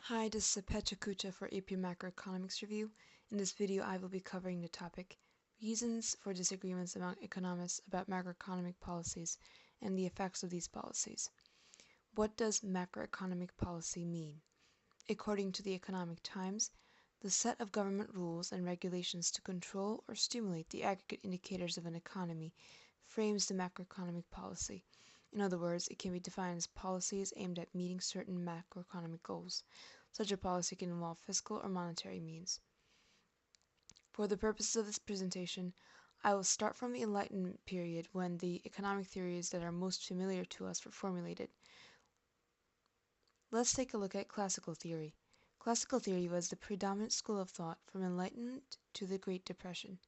Hi, this is Kucha for AP Macroeconomics Review. In this video, I will be covering the topic Reasons for Disagreements Among Economists about Macroeconomic Policies and the Effects of these Policies. What does macroeconomic policy mean? According to the Economic Times, the set of government rules and regulations to control or stimulate the aggregate indicators of an economy frames the macroeconomic policy. In other words, it can be defined as policies aimed at meeting certain macroeconomic goals. Such a policy can involve fiscal or monetary means. For the purposes of this presentation, I will start from the Enlightenment period when the economic theories that are most familiar to us were formulated. Let's take a look at classical theory. Classical theory was the predominant school of thought from Enlightenment to the Great Depression.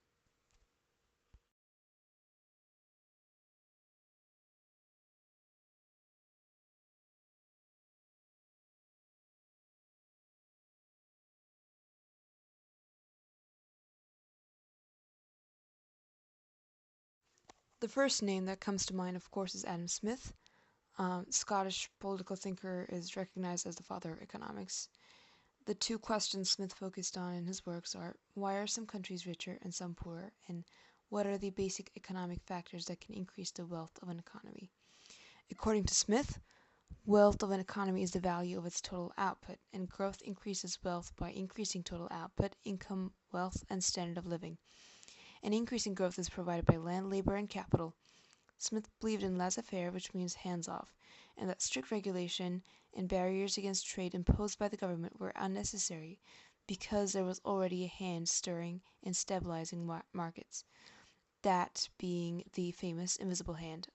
The first name that comes to mind, of course, is Adam Smith. Scottish political thinker, is recognized as the father of economics. The two questions Smith focused on in his works are, why are some countries richer and some poorer, and what are the basic economic factors that can increase the wealth of an economy? According to Smith, wealth of an economy is the value of its total output, and growth increases wealth by increasing total output, income, wealth, and standard of living. An increase in growth is provided by land, labor, and capital. Smith believed in laissez-faire, which means hands-off, and that strict regulation and barriers against trade imposed by the government were unnecessary because there was already a hand stirring and stabilizing markets, that being the famous invisible hand.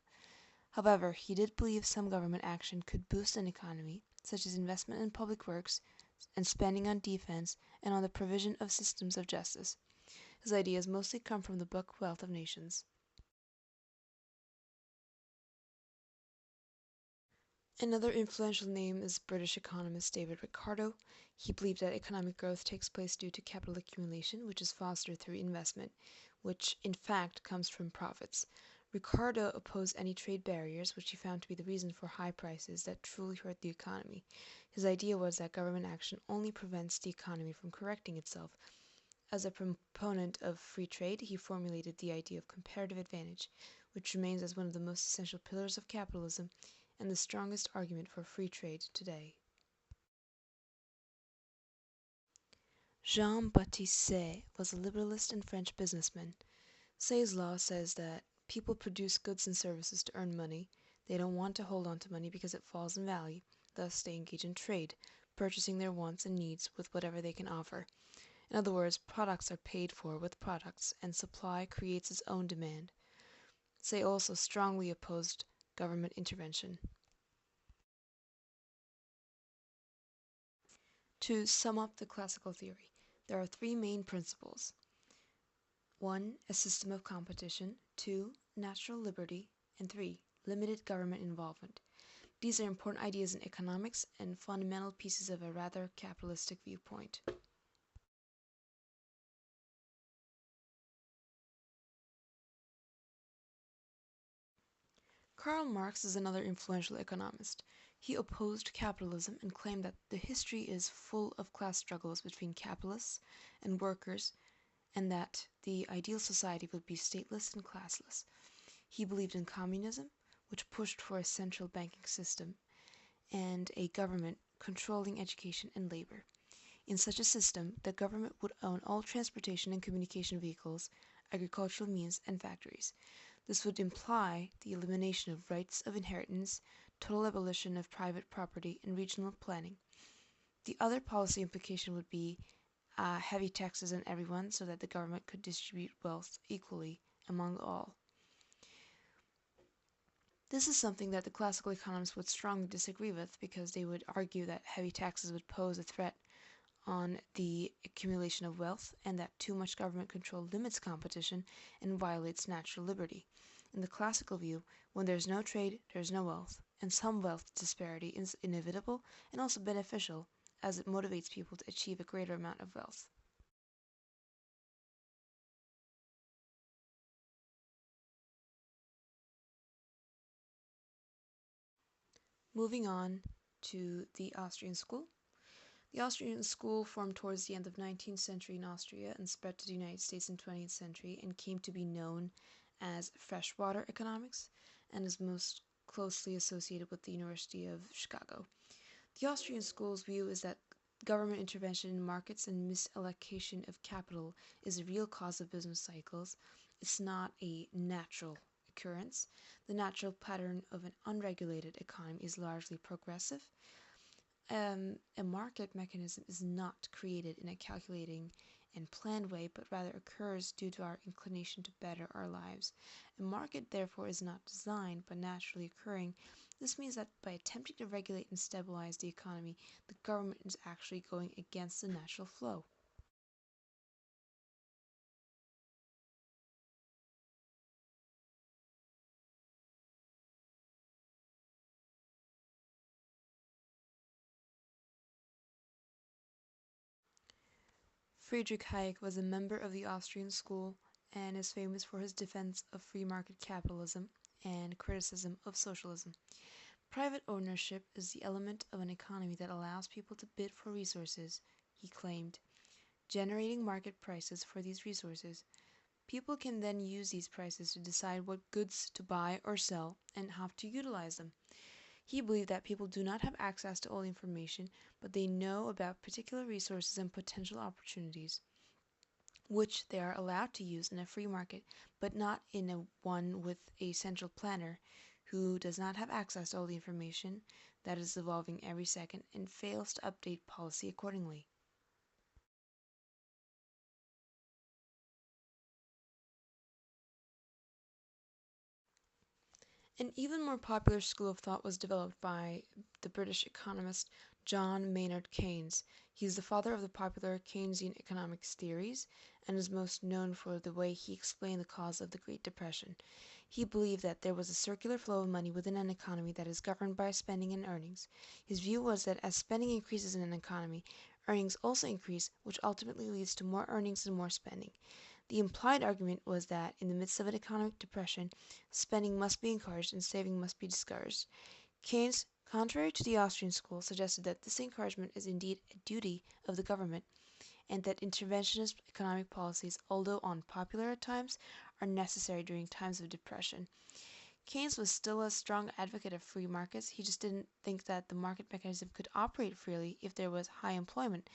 However, he did believe some government action could boost an economy, such as investment in public works and spending on defense and on the provision of systems of justice. His ideas mostly come from the book Wealth of Nations. Another influential name is British economist David Ricardo. He believed that economic growth takes place due to capital accumulation, which is fostered through investment, which in fact comes from profits. Ricardo opposed any trade barriers, which he found to be the reason for high prices that truly hurt the economy. His idea was that government action only prevents the economy from correcting itself. As a proponent of free trade, he formulated the idea of comparative advantage, which remains as one of the most essential pillars of capitalism and the strongest argument for free trade today. Jean-Baptiste Say was a liberalist and French businessman. Say's law says that people produce goods and services to earn money. They don't want to hold on to money because it falls in value. Thus, they engage in trade, purchasing their wants and needs with whatever they can offer. In other words, products are paid for with products, and supply creates its own demand. Say also strongly opposed government intervention. To sum up the classical theory, there are three main principles. 1. A system of competition. 2. Natural liberty. And 3. Limited government involvement. These are important ideas in economics and fundamental pieces of a rather capitalistic viewpoint. Karl Marx is another influential economist. He opposed capitalism and claimed that the history is full of class struggles between capitalists and workers, and that the ideal society would be stateless and classless. He believed in communism, which pushed for a central banking system and a government controlling education and labor. In such a system, the government would own all transportation and communication vehicles, agricultural means, and factories. This would imply the elimination of rights of inheritance, total abolition of private property, and regional planning. The other policy implication would be heavy taxes on everyone so that the government could distribute wealth equally among all. This is something that the classical economists would strongly disagree with because they would argue that heavy taxes would pose a threat on the accumulation of wealth and that too much government control limits competition and violates natural liberty. In the classical view, when there's no trade, there's no wealth, and some wealth disparity is inevitable and also beneficial as it motivates people to achieve a greater amount of wealth. Moving on to the Austrian school. The Austrian school formed towards the end of the 19th century in Austria and spread to the United States in the 20th century and came to be known as freshwater economics and is most closely associated with the University of Chicago. The Austrian school's view is that government intervention in markets and misallocation of capital is a real cause of business cycles. It's not a natural occurrence. The natural pattern of an unregulated economy is largely progressive. A market mechanism is not created in a calculating and planned way, but rather occurs due to our inclination to better our lives. A market, therefore, is not designed but naturally occurring. This means that by attempting to regulate and stabilize the economy, the government is actually going against the natural flow. Friedrich Hayek was a member of the Austrian school and is famous for his defense of free market capitalism and criticism of socialism. Private ownership is the element of an economy that allows people to bid for resources, he claimed, generating market prices for these resources. People can then use these prices to decide what goods to buy or sell and how to utilize them. He believed that people do not have access to all the information, but they know about particular resources and potential opportunities, which they are allowed to use in a free market, but not in a one with a central planner who does not have access to all the information that is evolving every second and fails to update policy accordingly. An even more popular school of thought was developed by the British economist John Maynard Keynes. He is the father of the popular Keynesian economics theories and is most known for the way he explained the cause of the Great Depression. He believed that there was a circular flow of money within an economy that is governed by spending and earnings. His view was that as spending increases in an economy, earnings also increase, which ultimately leads to more earnings and more spending. The implied argument was that in the midst of an economic depression, spending must be encouraged and saving must be discouraged. Keynes, contrary to the Austrian school, suggested that this encouragement is indeed a duty of the government, and that interventionist economic policies, although unpopular at times, are necessary during times of depression. Keynes was still a strong advocate of free markets. He just didn't think that the market mechanism could operate freely if there was high employment,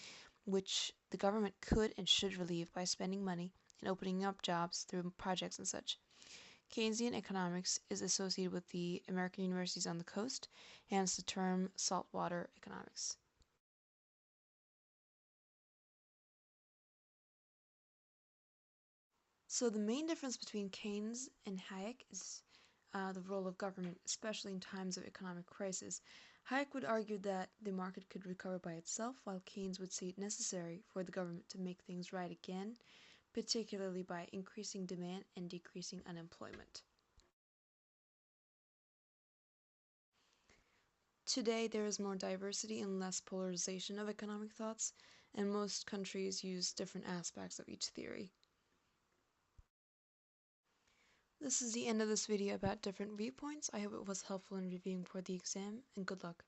which the government could and should relieve by spending money and opening up jobs through projects and such. Keynesian economics is associated with the American universities on the coast, hence the term saltwater economics. So the main difference between Keynes and Hayek is the role of government, especially in times of economic crisis. Hayek would argue that the market could recover by itself, while Keynes would see it necessary for the government to make things right again, particularly by increasing demand and decreasing unemployment. Today, there is more diversity and less polarization of economic thoughts, and most countries use different aspects of each theory. This is the end of this video about different viewpoints. I hope it was helpful in reviewing for the exam, and good luck.